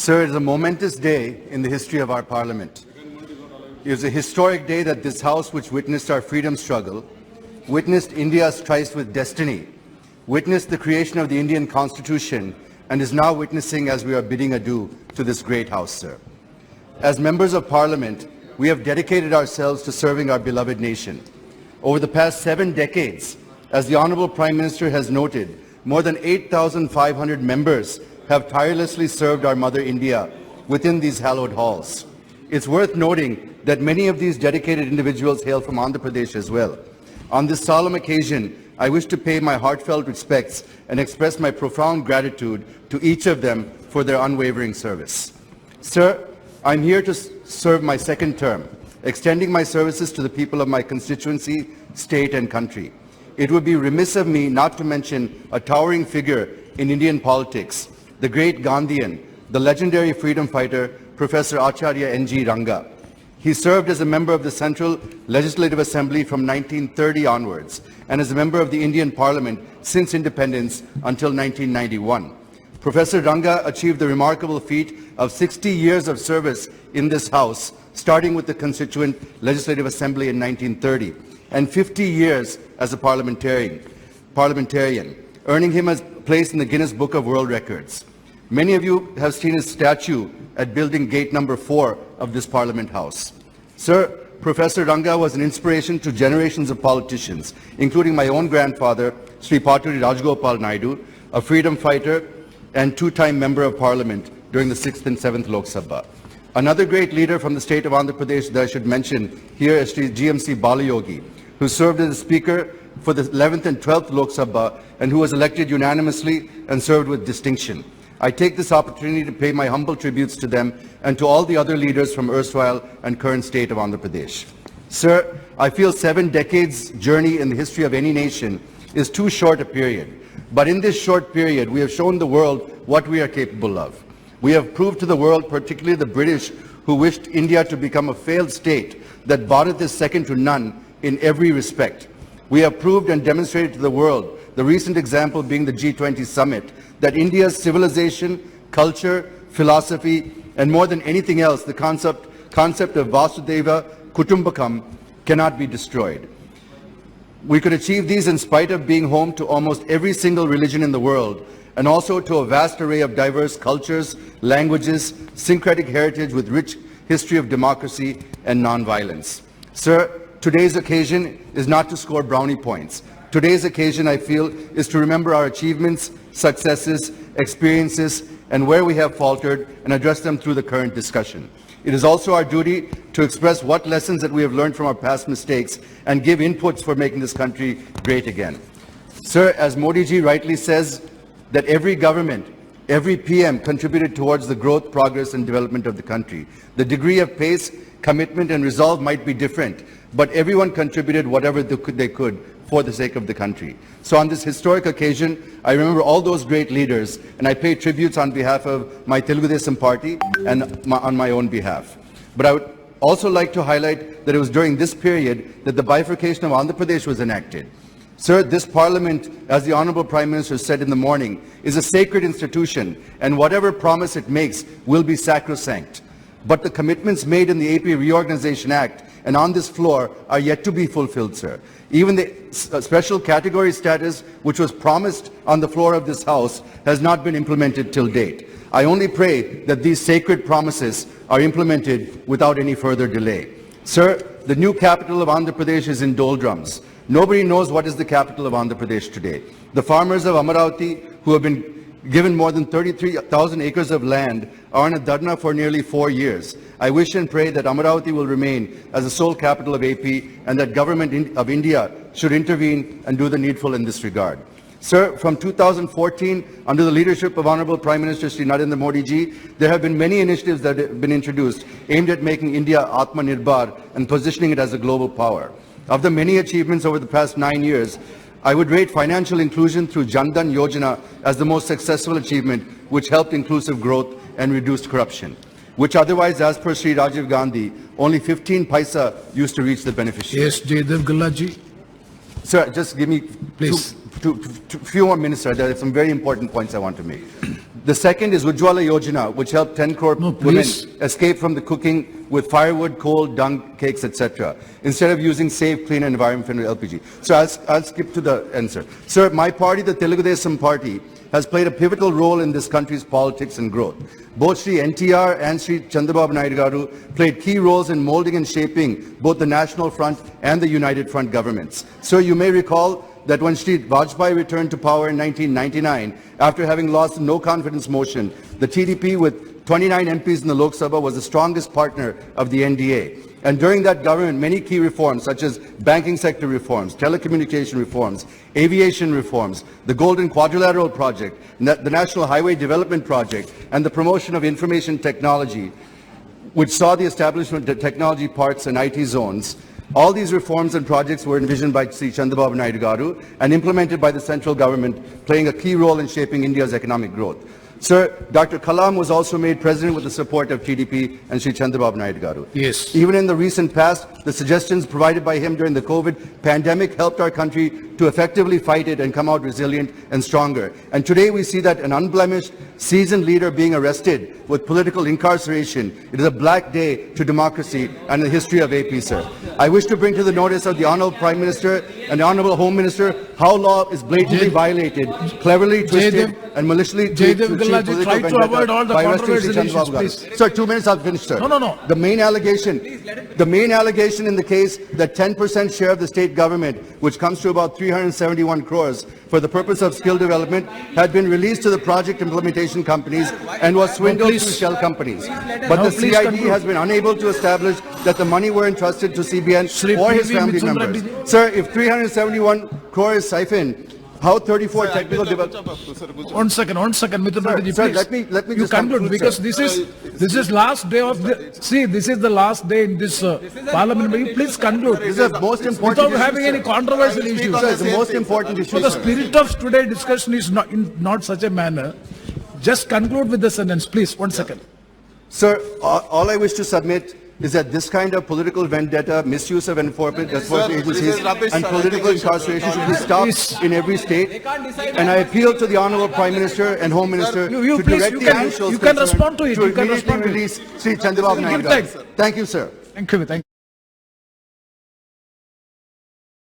Sir, it is a momentous day in the history of our Parliament. It is a historic day that this House, which witnessed our freedom struggle, witnessed India's tryst with destiny, witnessed the creation of the Indian Constitution, and is now witnessing as we are bidding adieu to this great House, sir. As members of Parliament, we have dedicated ourselves to serving our beloved nation. Over the past 7 decades, as the Honourable Prime Minister has noted, more than 8,500 members have tirelessly served our mother India within these hallowed halls. It's worth noting that many of these dedicated individuals hail from Andhra Pradesh as well. On this solemn occasion, I wish to pay my heartfelt respects and express my profound gratitude to each of them for their unwavering service. Sir, I'm here to serve my second term, extending my services to the people of my constituency, state and country. It would be remiss of me not to mention a towering figure in Indian politics, the great Gandhian, the legendary freedom fighter, Professor Acharya N.G. Ranga. He served as a member of the Central Legislative Assembly from 1930 onwards and as a member of the Indian Parliament since independence until 1991. Professor Ranga achieved the remarkable feat of 60 years of service in this House, starting with the Constituent Legislative Assembly in 1930, and 50 years as a parliamentarian, earning him a place in the Guinness Book of World Records. Many of you have seen his statue at building gate number 4 of this Parliament House. Sir, Professor Ranga was an inspiration to generations of politicians, including my own grandfather, Sri Paturi Rajgopal Naidu, a freedom fighter and 2-time member of Parliament during the 6th and 7th Lok Sabha. Another great leader from the state of Andhra Pradesh that I should mention here is Sri GMC Balayogi, who served as Speaker for the 11th and 12th Lok Sabha and who was elected unanimously and served with distinction. I take this opportunity to pay my humble tributes to them and to all the other leaders from erstwhile and current state of Andhra Pradesh. Sir, I feel 7 decades journey in the history of any nation is too short a period. But in this short period, we have shown the world what we are capable of. We have proved to the world, particularly the British, who wished India to become a failed state, that Bharat is second to none in every respect. We have proved and demonstrated to the world, the recent example being the G20 summit, that India's civilization, culture, philosophy, and more than anything else, the concept of Vasudhaiva Kutumbakam cannot be destroyed. We could achieve these in spite of being home to almost every single religion in the world, and also to a vast array of diverse cultures, languages, syncretic heritage with rich history of democracy and non-violence. Sir, today's occasion is not to score brownie points. Today's occasion, I feel, is to remember our achievements, successes, experiences, and where we have faltered, and address them through the current discussion. It is also our duty to express what lessons that we have learned from our past mistakes and give inputs for making this country great again. Sir, as Modi ji rightly says, that every government, every PM contributed towards the growth, progress, and development of the country. The degree of pace, commitment, and resolve might be different, but everyone contributed whatever they could for the sake of the country. So on this historic occasion, I remember all those great leaders, and I pay tributes on behalf of my Telugu Desam party and on my own behalf. But I would also like to highlight that it was during this period that the bifurcation of Andhra Pradesh was enacted. Sir, this Parliament, as the Honourable Prime Minister said in the morning, is a sacred institution, and whatever promise it makes will be sacrosanct. But the commitments made in the AP Reorganization Act and on this floor are yet to be fulfilled, sir. Even the special category status, which was promised on the floor of this House, has not been implemented till date. I only pray that these sacred promises are implemented without any further delay. Sir, the new capital of Andhra Pradesh is in doldrums. Nobody knows what is the capital of Andhra Pradesh today. The farmers of Amaravati, who have been given more than 33,000 acres of land, are in a dharna for nearly 4 years. I wish and pray that Amaravati will remain as the sole capital of AP and that Government of India should intervene and do the needful in this regard. Sir, from 2014, under the leadership of Honorable Prime Minister Sri Narendra Modi ji, there have been many initiatives that have been introduced aimed at making India Atmanirbhar and positioning it as a global power. Of the many achievements over the past 9 years, I would rate financial inclusion through Jan Dhan Yojana as the most successful achievement, which helped inclusive growth and reduced corruption, which otherwise, as per Sri Rajiv Gandhi, only 15 paisa used to reach the beneficiaries. Yes, Jayadeva Galla ji. Sir, just give me please few more minutes, sir. There are some very important points I want to make. The second is Ujjwala Yojana, which helped 10 crore women escape from the cooking with firewood, coal, dung, cakes, etc., instead of using safe, clean, and environment-friendly LPG. So I'll skip to the answer. Sir, my party, the Telugu Desam Party, has played a pivotal role in this country's politics and growth. Both Sri NTR and Sri Chandra Babu Naidu garu played key roles in molding and shaping both the National Front and the United Front governments. Sir, you may recall that when Sri Vajpayee returned to power in 1999, after having lost the no-confidence motion, the TDP with 29 MPs in the Lok Sabha was the strongest partner of the NDA. And during that government, many key reforms such as banking sector reforms, telecommunication reforms, aviation reforms, the Golden Quadrilateral Project, the National Highway Development Project, and the promotion of information technology, which saw the establishment of technology parks and IT zones. All these reforms and projects were envisioned by Sri Chandra Babu Naidu garu and implemented by the central government, playing a key role in shaping India's economic growth. Sir, Dr. Kalam was also made president with the support of TDP and Sri Chandra Babu Naidu garu. Yes. Even in the recent past, the suggestions provided by him during the COVID pandemic helped our country to effectively fight it and come out resilient and stronger. And today we see that an unblemished, seasoned leader being arrested with political incarceration. It is a black day to democracy and the history of AP, sir. I wish to bring to the notice of the Honorable Prime Minister and the Honorable Home Minister how law is blatantly violated, cleverly twisted and maliciously Jayadeva Galla, try to avoid all the controversial issues, please. Sir, 2 minutes, I'll finish, sir. No. The main allegation in the case that 10% share of the state government, which comes to about 371 crores for the purpose of skill development, had been released to the project implementation companies and was swindled to shell companies. But the CID has been unable to establish that the money were entrusted to CBN or his family members. Sir, if 371 crores siphoned, how 34 technical development... One second, Mr. Reddy, sir, please. let me you just conclude, because this is last day of the... See, this is the last day in this parliament meeting. Please conclude. This is the most important without having any controversial issues. Sir, it's the most important issue. So the spirit of today's discussion is not such a manner. Just conclude with the sentence, please. 1 second. Sir, all I wish to submit is that this kind of political vendetta, misuse of enforcement agencies and political incarceration should be stopped in every state. And I appeal to the Honorable Prime Minister and Home Minister to direct the officials you can respond to it. to immediately release Sri Chandra Babu Naidu. Thank you, sir. Thank you.